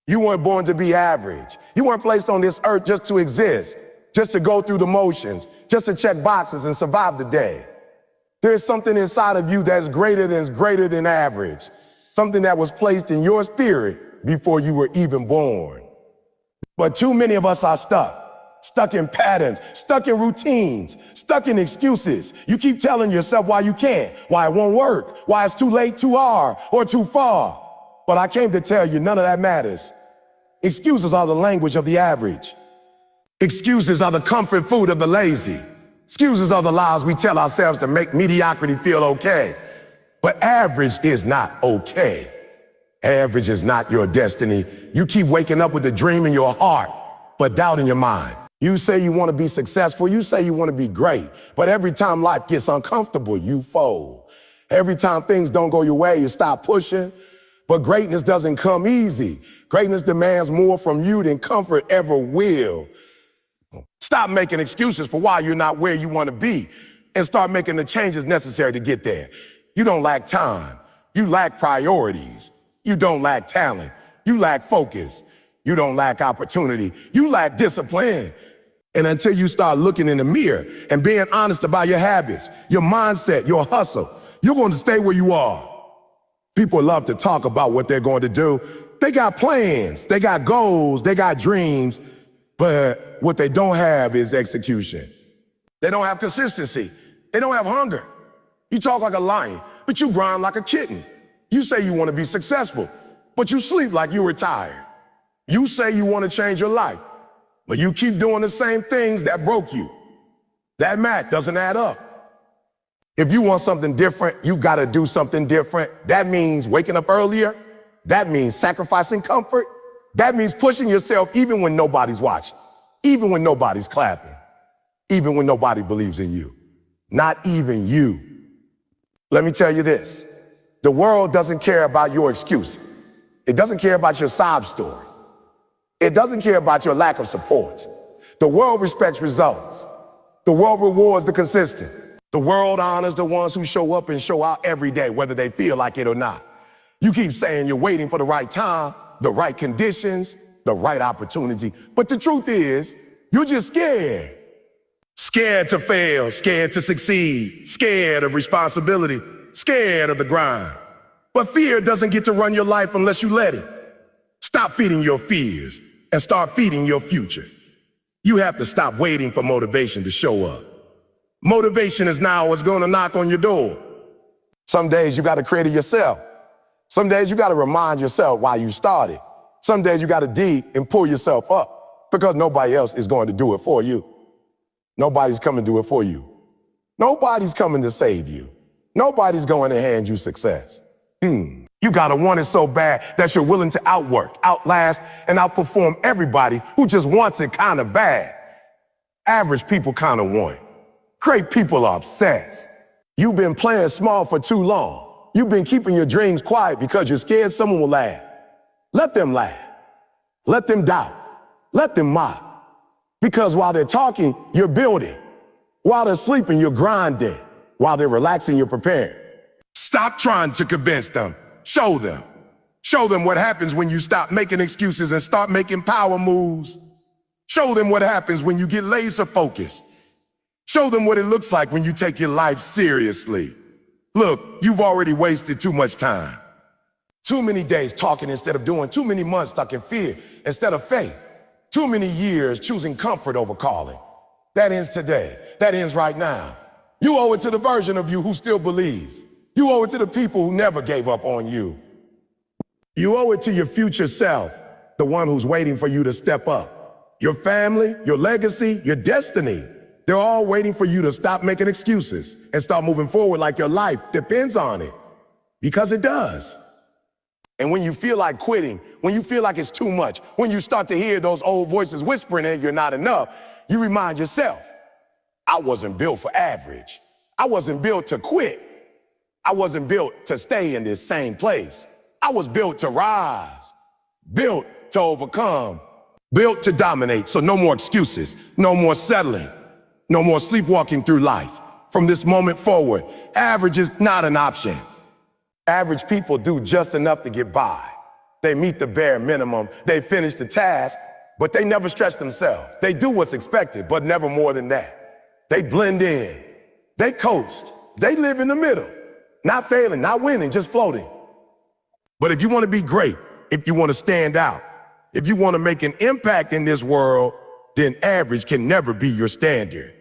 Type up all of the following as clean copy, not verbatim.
You weren't born to be average. You weren't placed on this earth just to exist, just to go through the motions, just to check boxes and survive the day. There's something inside of you that's greater than average, something that was placed in your spirit before you were even born. But too many of us are stuck in patterns, stuck in routines, stuck in excuses. You keep telling yourself why you can't, why it won't work, why it's too late, too hard, or too far. But I came to tell you, none of that matters. Excuses are the language of the average. Excuses are the comfort food of the lazy. Excuses are the lies we tell ourselves to make mediocrity feel okay. But average is not okay. Average is not your destiny. You keep waking up with a dream in your heart, but doubt in your mind. You say you want to be successful. You say you want to be great. But every time life gets uncomfortable, you fold. Every time things don't go your way, you stop pushing. But greatness doesn't come easy. Greatness demands more from you than comfort ever will. Stop making excuses for why you're not where you want to be and start making the changes necessary to get there. You don't lack time. You lack priorities. You don't lack talent. You lack focus. You don't lack opportunity. You lack discipline. And until you start looking in the mirror and being honest about your habits, your mindset, your hustle, you're going to stay where you are. People love to talk about what they're going to do. They got plans, they got goals, they got dreams, but what they don't have is execution. They don't have consistency. They don't have hunger. You talk like a lion, but you grind like a kitten. You say you want to be successful, but you sleep like you're retired. You say you want to change your life, but you keep doing the same things that broke you. That math doesn't add up. If you want something different, you got to do something different. That means waking up earlier. That means sacrificing comfort. That means pushing yourself even when nobody's watching, even when nobody's clapping, even when nobody believes in you. Not even you. Let me tell you this. The world doesn't care about your excuse. It doesn't care about your sob story. It doesn't care about your lack of support. The world respects results. The world rewards the consistent. The world honors the ones who show up and show out every day, whether they feel like it or not. You keep saying you're waiting for the right time, the right conditions, the right opportunity. But the truth is, you're just scared. Scared to fail, scared to succeed, scared of responsibility, scared of the grind. But fear doesn't get to run your life unless you let it. Stop feeding your fears and start feeding your future. You have to stop waiting for motivation to show up. Motivation is now what's going to knock on your door. Some days you got to create it yourself. Some days you got to remind yourself why you started. Some days you got to dig and pull yourself up because nobody else is going to do it for you. Nobody's coming to do it for you. Nobody's coming to save you. Nobody's going to hand you success. You got to want it so bad that you're willing to outwork, outlast, and outperform everybody who just wants it kind of bad. Average people kind of want it. Great people are obsessed. You've been playing small for too long. You've been keeping your dreams quiet because you're scared someone will laugh. Let them laugh. Let them doubt. Let them mock. Because while they're talking, you're building. While they're sleeping, you're grinding. While they're relaxing, you're preparing. Stop trying to convince them. Show them. Show them what happens when you stop making excuses and start making power moves. Show them what happens when you get laser focused. Show them what it looks like when you take your life seriously. Look, you've already wasted too much time. Too many days talking instead of doing. Too many months stuck in fear instead of faith. Too many years choosing comfort over calling. That ends today. That ends right now. You owe it to the version of you who still believes. You owe it to the people who never gave up on you. You owe it to your future self, the one who's waiting for you to step up. Your family, your legacy, your destiny. They're all waiting for you to stop making excuses and start moving forward like your life depends on it. Because it does. And when you feel like quitting, when you feel like it's too much, when you start to hear those old voices whispering that you're not enough, you remind yourself, I wasn't built for average. I wasn't built to quit. I wasn't built to stay in this same place. I was built to rise, built to overcome, built to dominate. So no more excuses, no more settling. No more sleepwalking through life. From this moment forward, average is not an option. Average people do just enough to get by. They meet the bare minimum. They finish the task, but they never stretch themselves. They do what's expected, but never more than that. They blend in. They coast. They live in the middle. Not failing, not winning, just floating. But if you want to be great, if you want to stand out, if you want to make an impact in this world, then average can never be your standard.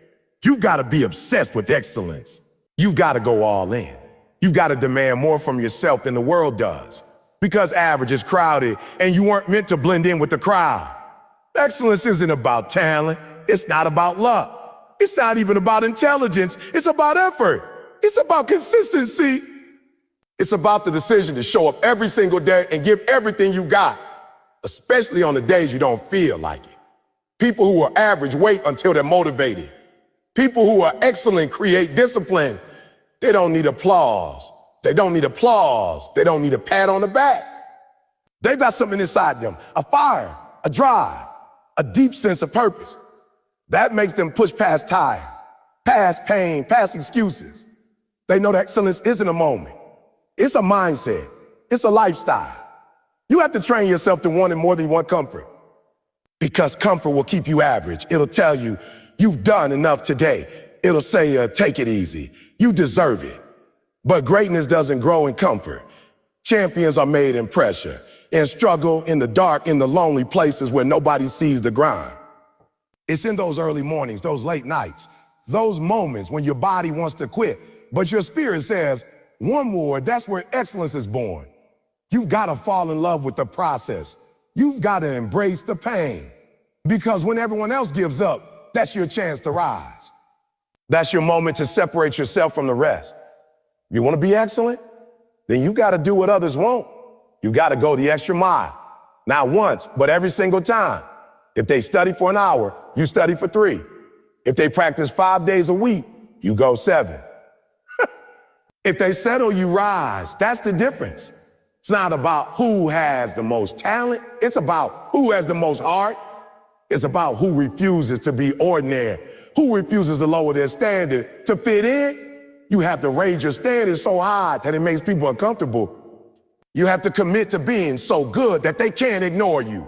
You've got to be obsessed with excellence. You've got to go all in. You've got to demand more from yourself than the world does. Because average is crowded and you weren't meant to blend in with the crowd. Excellence isn't about talent. It's not about luck. It's not even about intelligence. It's about effort. It's about consistency. It's about the decision to show up every single day and give everything you got, especially on the days you don't feel like it. People who are average wait until they're motivated. People who are excellent create discipline. They don't need applause. They don't need applause. They don't need a pat on the back. They've got something inside them, a fire, a drive, a deep sense of purpose. That makes them push past tired, past pain, past excuses. They know that excellence isn't a moment. It's a mindset. It's a lifestyle. You have to train yourself to want it more than you want comfort. Because comfort will keep you average. It'll tell you, you've done enough today. It'll say, take it easy. You deserve it. But greatness doesn't grow in comfort. Champions are made in pressure, in struggle, in the dark, in the lonely places where nobody sees the grind. It's in those early mornings, those late nights, those moments when your body wants to quit, but your spirit says, one more, that's where excellence is born. You've got to fall in love with the process. You've got to embrace the pain. Because when everyone else gives up, that's your chance to rise. That's your moment to separate yourself from the rest. You want to be excellent? Then you got to do what others won't. You got to go the extra mile. Not once, but every single time. If they study for an hour, you study for 3. If they practice 5 days a week, you go 7. If they settle, you rise. That's the difference. It's not about who has the most talent. It's about who has the most heart. It's about who refuses to be ordinary, who refuses to lower their standard to fit in. You have to raise your standard so high that it makes people uncomfortable. You have to commit to being so good that they can't ignore you.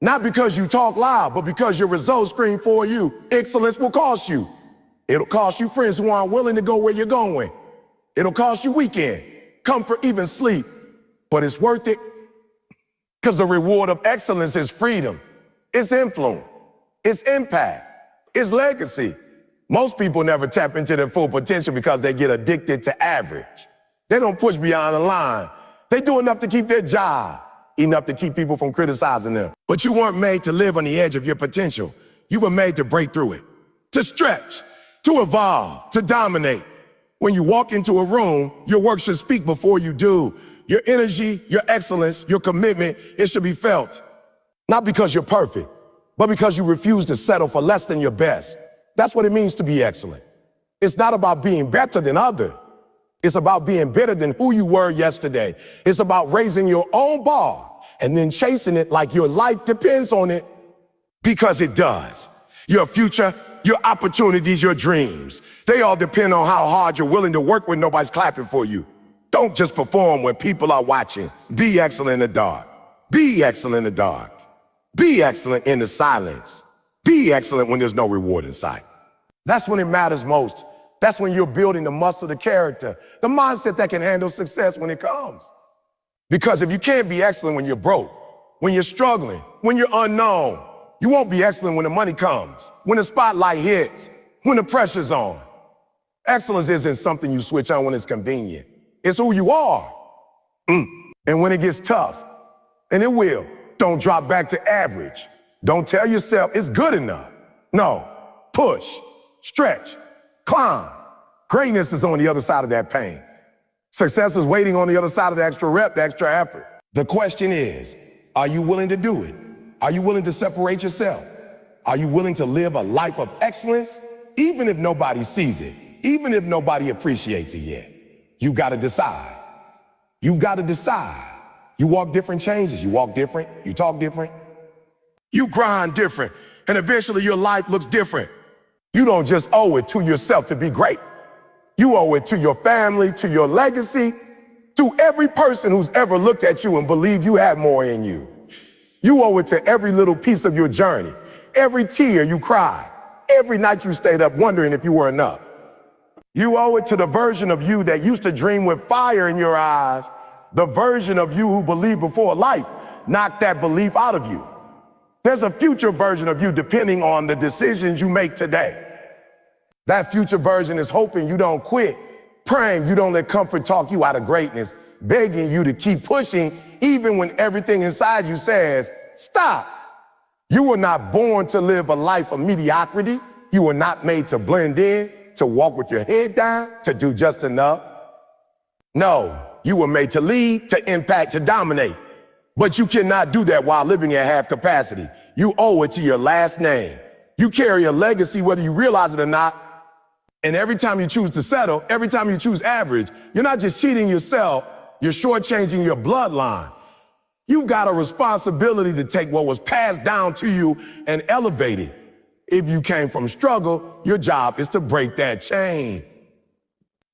Not because you talk loud, but because your results scream for you. Excellence will cost you. It'll cost you friends who aren't willing to go where you're going. It'll cost you weekend, comfort, even sleep. But it's worth it because the reward of excellence is freedom. It's influence. It's impact. It's legacy. Most people never tap into their full potential because they get addicted to average. They don't push beyond the line. They do enough to keep their job, enough to keep people from criticizing them. But you weren't made to live on the edge of your potential. You were made to break through it, to stretch, to evolve, to dominate. When you walk into a room, your work should speak before you do. Your energy, your excellence, your commitment, it should be felt. Not because you're perfect, but because you refuse to settle for less than your best. That's what it means to be excellent. It's not about being better than others. It's about being better than who you were yesterday. It's about raising your own bar and then chasing it like your life depends on it, because it does. Your future, your opportunities, your dreams, they all depend on how hard you're willing to work when nobody's clapping for you. Don't just perform when people are watching. Be excellent in the dark. Be excellent in the dark. Be excellent in the silence. Be excellent when there's no reward in sight. That's when it matters most. That's when you're building the muscle, the character, the mindset that can handle success when it comes. Because if you can't be excellent when you're broke, when you're struggling, when you're unknown, you won't be excellent when the money comes, when the spotlight hits, when the pressure's on. Excellence isn't something you switch on when it's convenient. It's who you are. And when it gets tough, and it will, don't drop back to average. Don't tell yourself it's good enough. No, push, stretch, climb. Greatness is on the other side of that pain. Success is waiting on the other side of the extra rep, the extra effort. The question is, are you willing to do it? Are you willing to separate yourself? Are you willing to live a life of excellence, even if nobody sees it, even if nobody appreciates it yet? You've got to decide. You've got to decide. You walk different changes. You walk different. You talk different. You grind different. And eventually your life looks different. You don't just owe it to yourself to be great. You owe it to your family, to your legacy, To every person who's ever looked at you and believed you had more in you. You owe it to every little piece of your journey, every tear you cried, every night you stayed up wondering if you were enough. You owe it to the version of you that used to dream with fire in your eyes, the version of you who believed before life knocked that belief out of you. There's a future version of you depending on the decisions you make today. That future version is hoping you don't quit, praying you don't let comfort talk you out of greatness, begging you to keep pushing even when everything inside you says, stop. You were not born to live a life of mediocrity. You were not made to blend in, to walk with your head down, to do just enough. No, you were made to lead, to impact, to dominate. But you cannot do that while living at half capacity. You owe it to your last name. You carry a legacy whether you realize it or not. And every time you choose to settle, every time you choose average, you're not just cheating yourself, you're shortchanging your bloodline. You've got a responsibility to take what was passed down to you and elevate it. If you came from struggle, your job is to break that chain.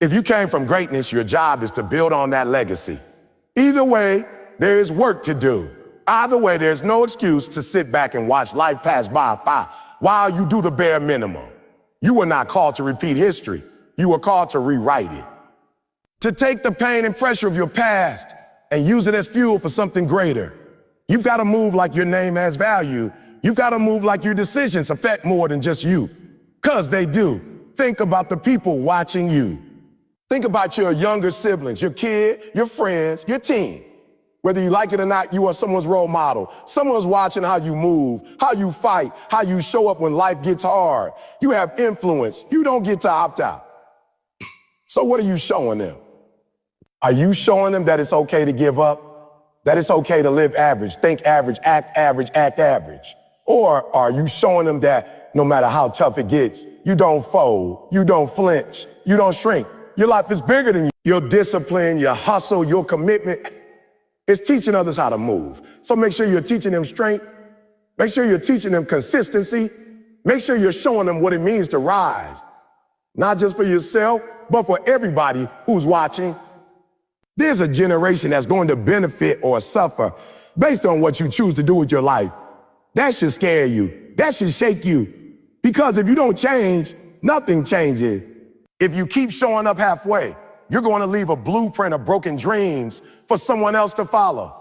If you came from greatness, your job is to build on that legacy. Either way, there is work to do. Either way, there's no excuse to sit back and watch life pass by while you do the bare minimum. You were not called to repeat history. You were called to rewrite it. To take the pain and pressure of your past and use it as fuel for something greater. You've got to move like your name has value. You've got to move like your decisions affect more than just you. 'Cause they do. Think about the people watching you. Think about your younger siblings, your kid, your friends, your team. Whether you like it or not, you are someone's role model. Someone's watching how you move, how you fight, how you show up when life gets hard. You have influence. You don't get to opt out. So what are you showing them? Are you showing them that it's okay to give up? That it's okay to live average, think average, act average? Or are you showing them that no matter how tough it gets, you don't fold, you don't flinch, you don't shrink. Your life is bigger than you. Your discipline, your hustle, your commitment, it's teaching others how to move. So make sure you're teaching them strength. Make sure you're teaching them consistency. Make sure you're showing them what it means to rise. Not just for yourself, but for everybody who's watching. There's a generation that's going to benefit or suffer based on what you choose to do with your life. That should scare you. That should shake you. Because if you don't change, nothing changes. If you keep showing up halfway, you're going to leave a blueprint of broken dreams for someone else to follow.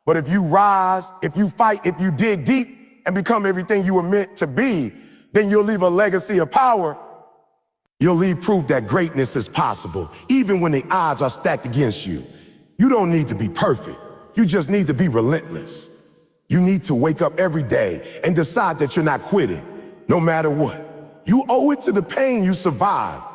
But if you rise, if you fight, if you dig deep and become everything you were meant to be, then you'll leave a legacy of power. You'll leave proof that greatness is possible, even when the odds are stacked against you. You don't need to be perfect. You just need to be relentless. You need to wake up every day and decide that you're not quitting, no matter what. You owe it to the pain you survived.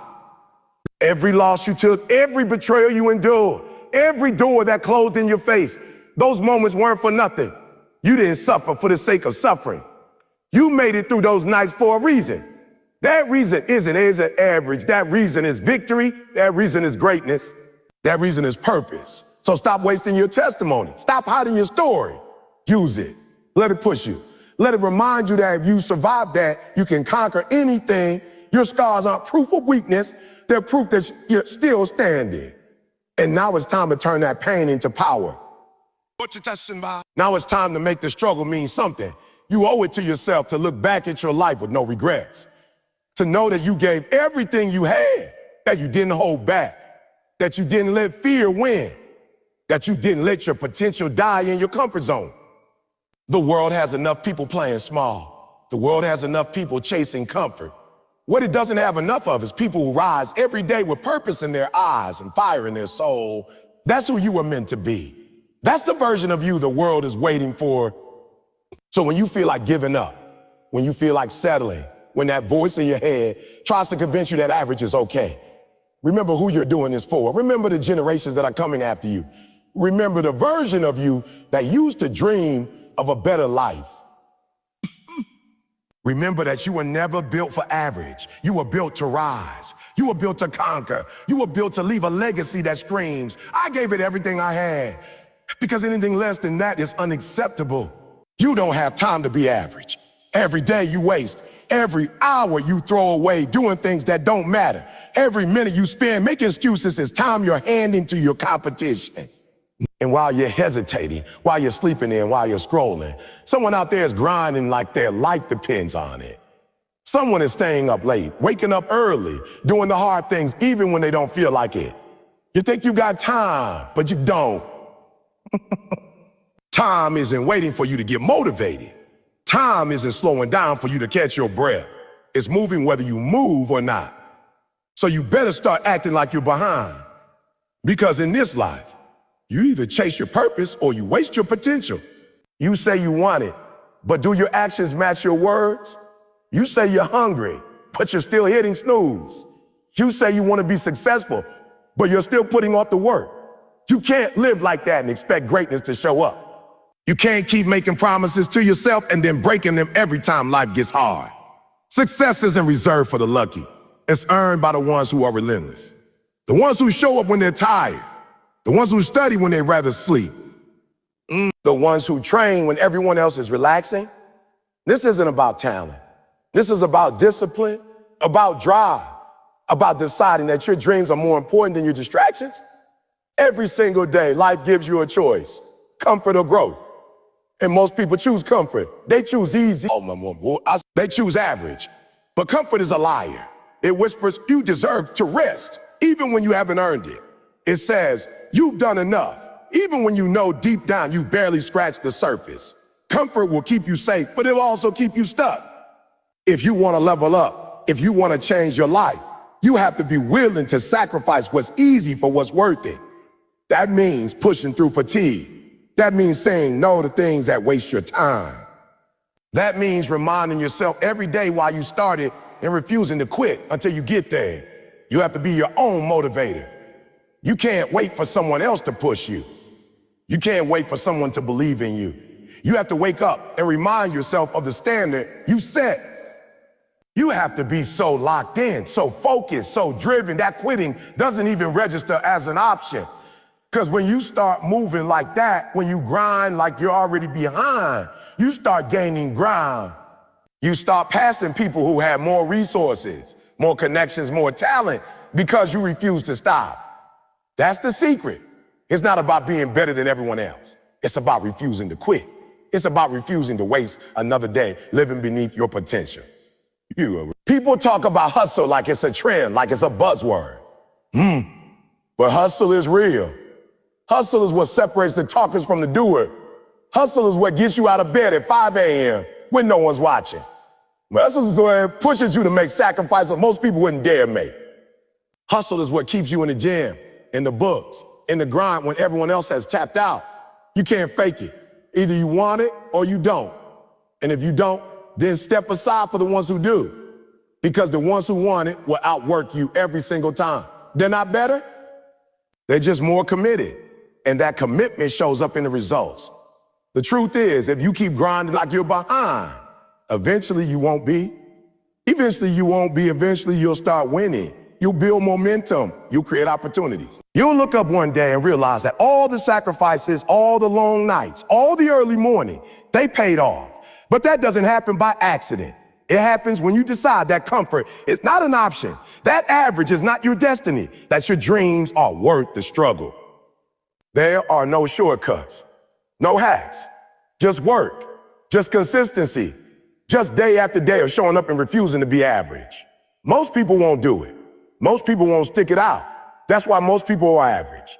Every loss you took, every betrayal you endured, every door that closed in your face, those moments weren't for nothing. You didn't suffer for the sake of suffering. You made it through those nights for a reason. That reason isn't average. That reason is victory. That reason is greatness. That reason is purpose. So stop wasting your testimony. Stop hiding your story. Use it. Let it push you. Let it remind you that if you survive that, you can conquer anything. Your scars aren't proof of weakness. They're proof that you're still standing. And now it's time to turn that pain into power. What you testing by? Now it's time to make the struggle mean something. You owe it to yourself to look back at your life with no regrets. To know that you gave everything you had, that you didn't hold back, that you didn't let fear win, that you didn't let your potential die in your comfort zone. The world has enough people playing small. The world has enough people chasing comfort. What it doesn't have enough of is people who rise every day with purpose in their eyes and fire in their soul. That's who you were meant to be. That's the version of you the world is waiting for. So when you feel like giving up, when you feel like settling, when that voice in your head tries to convince you that average is okay, remember who you're doing this for. Remember the generations that are coming after you. Remember the version of you that used to dream of a better life. Remember that you were never built for average. You were built to rise. You were built to conquer. You were built to leave a legacy that screams, I gave it everything I had. Because anything less than that is unacceptable. You don't have time to be average. Every day you waste, Every hour you throw away doing things that don't matter. Every minute you spend making excuses is time you're handing to your competition. And while you're hesitating, while you're sleeping in, while you're scrolling, someone out there is grinding like their life depends on it. Someone is staying up late, waking up early, doing the hard things even when they don't feel like it. You think you got time, but you don't. Time isn't waiting for you to get motivated. Time isn't slowing down for you to catch your breath. It's moving whether you move or not. So you better start acting like you're behind. Because in this life, you either chase your purpose or you waste your potential. You say you want it, but do your actions match your words? You say you're hungry, but you're still hitting snooze. You say you want to be successful, but you're still putting off the work. You can't live like that and expect greatness to show up. You can't keep making promises to yourself and then breaking them every time life gets hard. Success isn't reserved for the lucky. It's earned by the ones who are relentless. The ones who show up when they're tired. The ones who study when they'd rather sleep. The ones who train when everyone else is relaxing. This isn't about talent. This is about discipline, about drive, about deciding that your dreams are more important than your distractions. Every single day, life gives you a choice, comfort or growth. And most people choose comfort. They choose easy. They choose average. But comfort is a liar. It whispers, you deserve to rest, even when you haven't earned it. It says, you've done enough, even when you know deep down you barely scratched the surface. Comfort will keep you safe, but it will also keep you stuck. If you want to level up, if you want to change your life, you have to be willing to sacrifice what's easy for what's worth it. That means pushing through fatigue. That means saying no to things that waste your time. That means reminding yourself every day why you started and refusing to quit until you get there. You have to be your own motivator. You can't wait for someone else to push you. You can't wait for someone to believe in you. You have to wake up and remind yourself of the standard you set. You have to be so locked in, so focused, so driven that quitting doesn't even register as an option. Because when you start moving like that, when you grind like you're already behind, you start gaining ground. You start passing people who have more resources, more connections, more talent because you refuse to stop. That's the secret. It's not about being better than everyone else. It's about refusing to quit. It's about refusing to waste another day living beneath your potential. People talk about hustle like it's a trend, like it's a buzzword. But hustle is real. Hustle is what separates the talkers from the doer. Hustle is what gets you out of bed at 5 a.m. when no one's watching. Hustle is what pushes you to make sacrifices most people wouldn't dare make. Hustle is what keeps you in the gym, in the books, in the grind when everyone else has tapped out. You can't fake it. Either you want it or you don't. And if you don't, then step aside for the ones who do. Because the ones who want it will outwork you every single time. They're not better. They're just more committed. And that commitment shows up in the results. The truth is, if you keep grinding like you're behind, eventually you won't be. Eventually you won't be. Eventually you'll start winning. You'll build momentum. You'll create opportunities. You'll look up one day and realize that all the sacrifices, all the long nights, all the early morning, they paid off. But that doesn't happen by accident. It happens when you decide that comfort is not an option. That average is not your destiny. That your dreams are worth the struggle. There are no shortcuts, no hacks, just work, just consistency, just day after day of showing up and refusing to be average. Most people won't do it. Most people won't stick it out. That's why most people are average.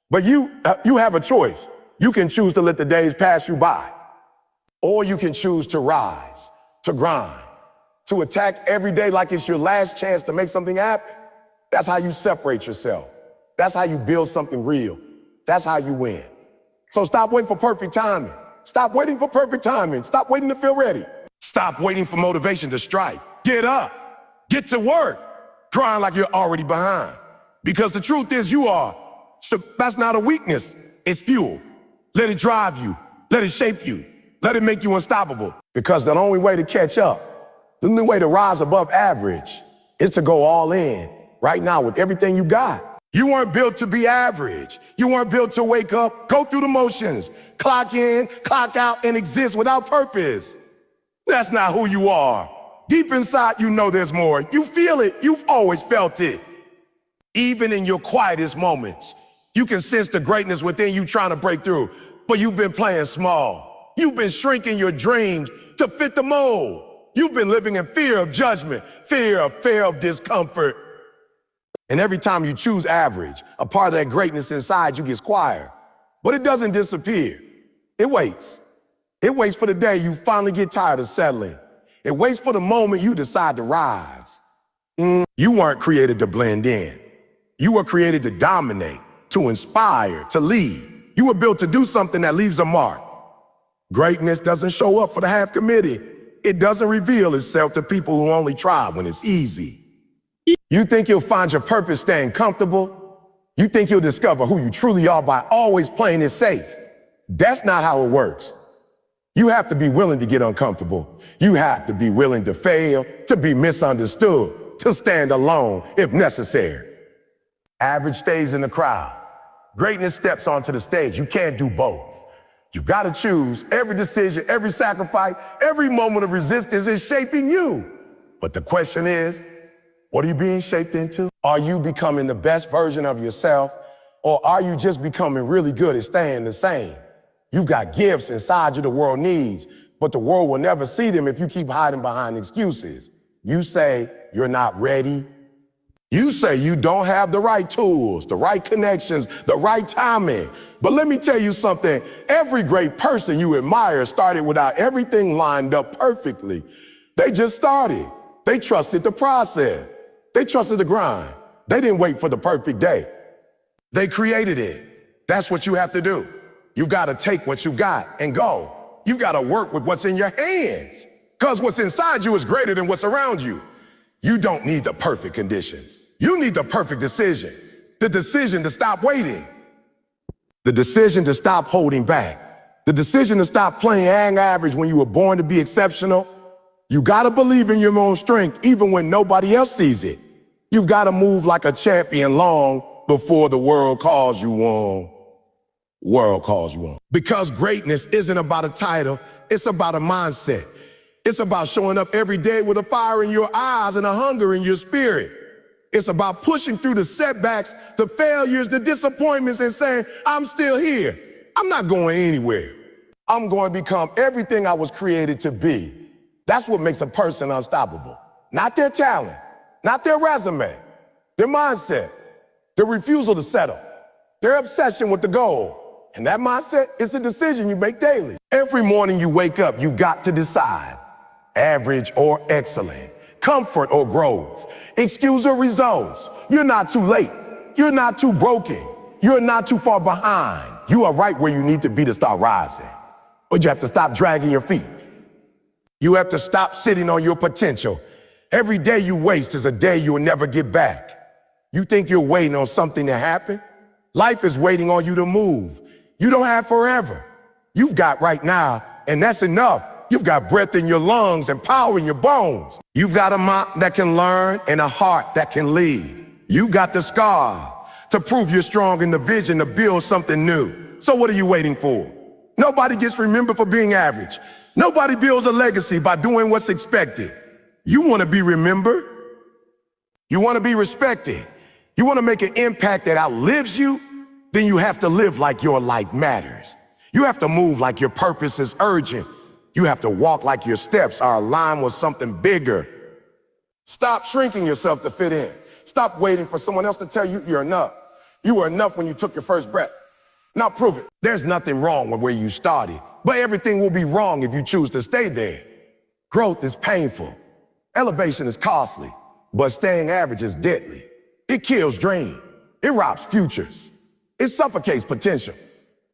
But you have a choice. You can choose to let the days pass you by, or you can choose to rise, to grind, to attack every day like it's your last chance to make something happen. That's how you separate yourself. That's how you build something real. That's how you win. So stop waiting for perfect timing. Stop waiting for perfect timing. Stop waiting to feel ready. Stop waiting for motivation to strike. Get up. Get to work. Crying like you're already behind. Because the truth is you are. So that's not a weakness. It's fuel. Let it drive you. Let it shape you. Let it make you unstoppable. Because the only way to catch up, the only way to rise above average is to go all in right now with everything you got. You weren't built to be average. You weren't built to wake up, go through the motions, clock in, clock out, and exist without purpose. That's not who you are. Deep inside, you know there's more. You feel it. You've always felt it. Even in your quietest moments, you can sense the greatness within you trying to break through, but you've been playing small. You've been shrinking your dreams to fit the mold. You've been living in fear of judgment, fear of discomfort. And every time you choose average, a part of that greatness inside you gets quiet. But it doesn't disappear. It waits. It waits for the day you finally get tired of settling. It waits for the moment you decide to rise. You weren't created to blend in. You were created to dominate, to inspire, to lead. You were built to do something that leaves a mark. Greatness doesn't show up for the half-committed. It doesn't reveal itself to people who only try when it's easy. You think you'll find your purpose staying comfortable? You think you'll discover who you truly are by always playing it safe? That's not how it works. You have to be willing to get uncomfortable. You have to be willing to fail, to be misunderstood, to stand alone if necessary. Average stays in the crowd. Greatness steps onto the stage. You can't do both. You gotta choose. Every decision, every sacrifice, every moment of resistance is shaping you. But the question is, what are you being shaped into? Are you becoming the best version of yourself, or are you just becoming really good at staying the same? You've got gifts inside you the world needs, but the world will never see them if you keep hiding behind excuses. You say you're not ready. You say you don't have the right tools, the right connections, the right timing. But let me tell you something. Every great person you admire started without everything lined up perfectly. They just started. They trusted the process. They trusted the grind. They didn't wait for the perfect day. They created it. That's what you have to do. You got to take what you got and go. You got to work with what's in your hands, because what's inside you is greater than what's around you. You don't need the perfect conditions. You need the perfect decision. The decision to stop waiting. The decision to stop holding back. The decision to stop playing average when you were born to be exceptional. You got to believe in your own strength even when nobody else sees it. You've got to move like a champion long before the world calls you on. Because greatness isn't about a title, it's about a mindset. It's about showing up every day with a fire in your eyes and a hunger in your spirit. It's about pushing through the setbacks, the failures, the disappointments, and saying, I'm still here. I'm not going anywhere. I'm going to become everything I was created to be. That's what makes a person unstoppable. Not their talent, not their resume, their mindset, their refusal to settle, their obsession with the goal. And that mindset is a decision you make daily. Every morning you wake up, you got to decide. Average or excellent, comfort or growth, excuse or results. You're not too late. You're not too broken. You're not too far behind. You are right where you need to be to start rising. But you have to stop dragging your feet. You have to stop sitting on your potential. Every day you waste is a day you'll never get back. You think you're waiting on something to happen? Life is waiting on you to move. You don't have forever. You've got right now, and that's enough. You've got breath in your lungs and power in your bones. You've got a mind that can learn and a heart that can lead. You got the scar to prove you're strong in the vision to build something new. So what are you waiting for? Nobody gets remembered for being average. Nobody builds a legacy by doing what's expected. You want to be remembered. You want to be respected. You want to make an impact that outlives you. Then you have to live like your life matters. You have to move like your purpose is urgent. You have to walk like your steps are aligned with something bigger. Stop shrinking yourself to fit in. Stop waiting for someone else to tell you you're enough. You were enough when you took your first breath. Now prove it. There's nothing wrong with where you started, but everything will be wrong if you choose to stay there. Growth is painful. Elevation is costly, but staying average is deadly. It kills dreams. It robs futures. It suffocates potential.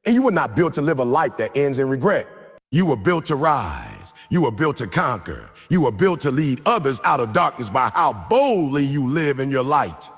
And you were not built to live a life that ends in regret. You were built to rise. You were built to conquer. You were built to lead others out of darkness by how boldly you live in your light.